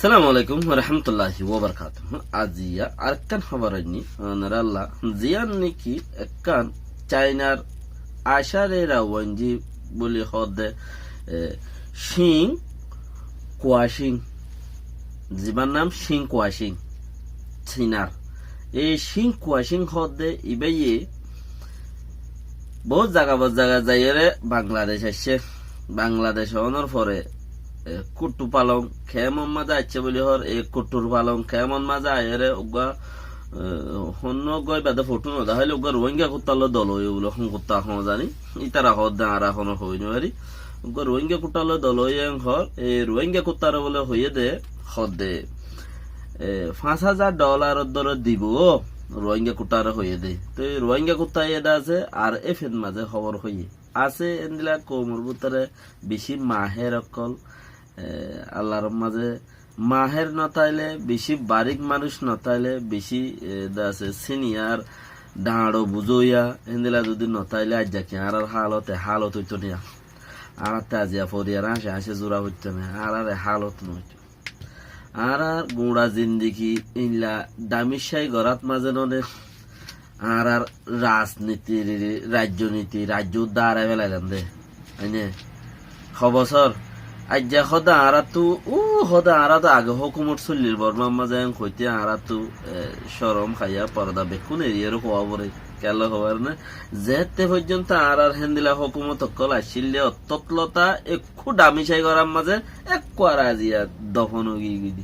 সালামু আলাইকুম রহমতুল্লাহি ওবরকাতুহু। আজিয়া আরেকখান খবর আনি আল্লাহ জিয়ান নাকি একখান চাইনার আশারেরা ওয়ানজি বলি হদে শিং কোয়াশিং জিবার নাম শিং কোয়াশিং চীনার এই শিং কোয়াশিং হদে ইবাইয়ে বহুত জায়গা যাইরে বাংলাদেশ আসছে। বাংলাদেশ হওয়ার পরে কুট্টু পালং খেমন মাজা আছে বলি হর এই কুট্টুর পালং খেমন মাজা এরে উগা হন্য গয় বাদে ফটো নদা হইলে উগা রোহিঙ্গা কুত্তালো দল হই উলো হন কুত্তা হন জানি ইতারা হদ দা আরা হন হই নরি উগা রোহিঙ্গা কুত্তালো দল হই হর এই রোহিঙ্গা কুত্তার বলে হইয়ে দে হদ দে $5,000 দর দিব রোহিঙ্গা কুত্তার হইয়ে দে। তো এই রোহিঙ্গা কুত্তা এটা আছে আর এফেন মাঝে খবর হইয়ে আছে এনদিলা কোমর ভিতরে বেশি মাহের অকল আল্লাহর মাঝে মাহের নতাইলে বেশি বারিক মানুষ নতাইলে বেশি আছে সিনিয়র ডাঁড়ো বুঝইয়া এনদিলা যদি নতাইলে আজ যাকে আর হালত হইতো নিয়া আর আজিয়া ফরিয়ার আসে জোড়া হইতো না আর হালত নইতো আর গুড়া জিন্দিগি ইনলা দামিশাই গরাত মাঝে ননে আর রাজনীতির রাজ্যনীতি রাজ্য উদ্ধার বেলাইলাম দে খবর আজ্জা সদা আরা তো সদা আরা তো আগে হকুমত চলিল বর্মা মাঝে কইতে আরা তো সরম খাইয়া পর্দা বেকুন এরিয়ার হওয়া পরে কেল হওয়ার না যেতে পর্যন্ত আর হেন্দিলা হকুমত অকল আসিলে অতলতা একটু দামিশাই করার মাঝে এক আজিয়া দফন গিয়ে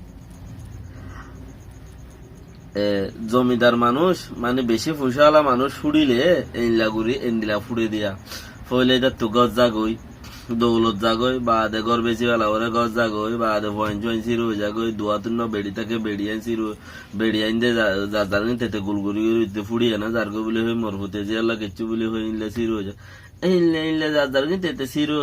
জমিদার মানুষ মানে বেশি ফুসালা মানুষ ফুড়িলে এনলা গুড়ি এন্দিলা ফুড়ে দিয়া ফইলে তো গজ জাগই দৌলত জাগই বা দে গর বেশি বেলা ওরে গজ জাগই বা দে পয়েন্ট সিরু জাগই দোয়া তুন্ন বেড়ি থাকে বেড়ি আইন সিরু বেড়ি আইন দে জানি তেতে গুলগুলি ফুড়িয়ে না যার গো বলে হই মরফুতে যে আল্লাহ কিচ্ছু বলে হই ইনলে সিরু যা ইনলে যার তেতে সিরু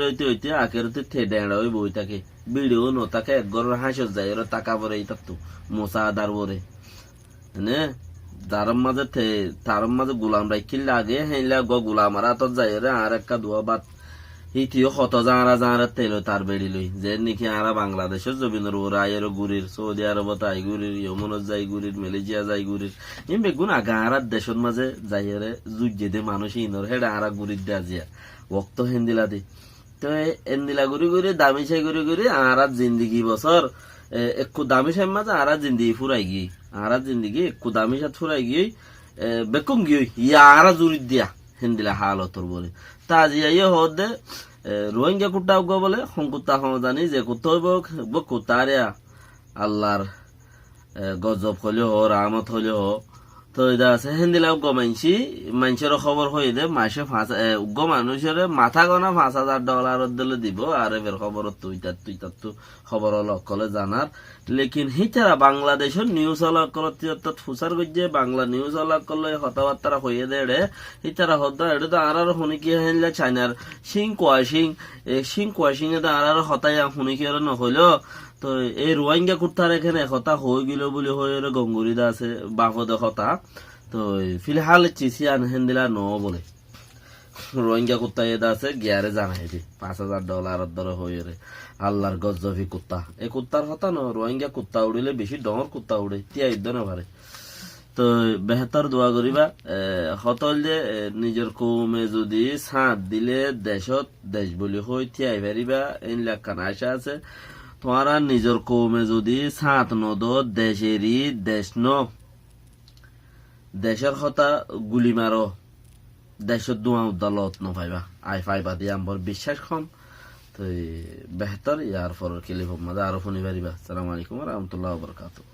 হইতে হইতে আখেরতে ডেড়া হই বই থাকে বিড়িও নতাকে এক গর হাসত যায় এর টাকা পরে এই থাকতো মোসা আদার পরে তার মাঝে গোলাম রাখিল লাগে হেলা গোলাম আর হাতত যাই রে আর একটা দোয়া বাদ হিতিও কত যারা তেল তার বেড়ি লই যে নাকি আরা বাংলাদেশের জমিনের ওরা আয়ের গুড়ির সৌদি আরবত আই গুড়ির ইয়মনত যাই গুড়ির মালয়েশিয়া যাই গুড়ির এম বেগুন আগা আর দেশের মাঝে যাই রে যুদ্ধে দে মানুষ ইনর হেডা আরা গুড়ির দে আজিয়া ওক্ত হেন্দিলা দি তো এন্দিলা গুড়ি দামি চাই গুড়ি আর জিন্দিগি বছর একটু দামি সাই মাঝে আর জিন্দিগি ফুরাই গিয়ে আর জিন্দিগি একটু দামি সাথে ফুরাই গিয়ে বেকুম গিয়ে ইয়া আর জুড়ি দিয়া হেন্দিলা হালতর বলে তা আজিয়া ইয়ে হদ দে রোহিঙ্গা কুত্তা উগ বলে সংকুত্তা হম জানি যে কুত্তা হইব কুত্তারিয়া আল্লাহর গজব হইলে হ রামত হইলে হ তো এটা আছে হেন্দিলা উগ মানুষের খবর হয়ে দে মাসে উগ মানুষের মাথা গনা $5,000 দিলে দিব আর এবার খবর তুই তার তো খবর হল অকলে জানার লেকিন হিতারা বাংলাদেশের নিউজ হলা ফুসার গজ্জে বাংলা নিউজ হলা করলে কথাবার্তা হয়ে দে রে হিতারা হদ্দা এটা তো আর শুনি কি হেনলে চাইনার শিং কোয়াশিং এ আর হতাই শুনি কি নহইল তো এই রোহিঙ্গা কুত্তার এখানে কথা হয়ে গেল বলে হয়ে গঙ্গুরিদা আছে বাঁকদে কথা তো ফিলহাল চিসিয়ান হেন্দিলা ন বলে রোহিঙ্গা কুত্তা এদা আছে গিয়ারে জানাই দি $5,000 ধরে হয়ে রে আল্লাহর গজবি কুত্তা এই কুত্তার কথা ন রোহিঙ্গা কুত্তা উড়িলে বেশি ডর কুত্তা উড়ে তিয়া ইদ্য না পারে। তো বেহতর দোয়া করিবা হতল যে নিজের কৌমে যদি সাঁত দিলে দেশত দেশ বলি হই তিয়াই পারিবা এই লেখান আশা আছে তোমারা নিজের কৌমে যদি সাঁত নদ দেশেরই দেশ ন দেশের কথা গুলি মারো দেশের দোয়া উদ্দালত নভাইবা আই ফাইবা দিয়ে আমার বিশ্বাস কম তো বেহতর ইয়ার ফর কিলিফ আরো শুনি পারিবা। আসসালামু আলাইকুম রহমতুল্লাহ বরকাতুহ।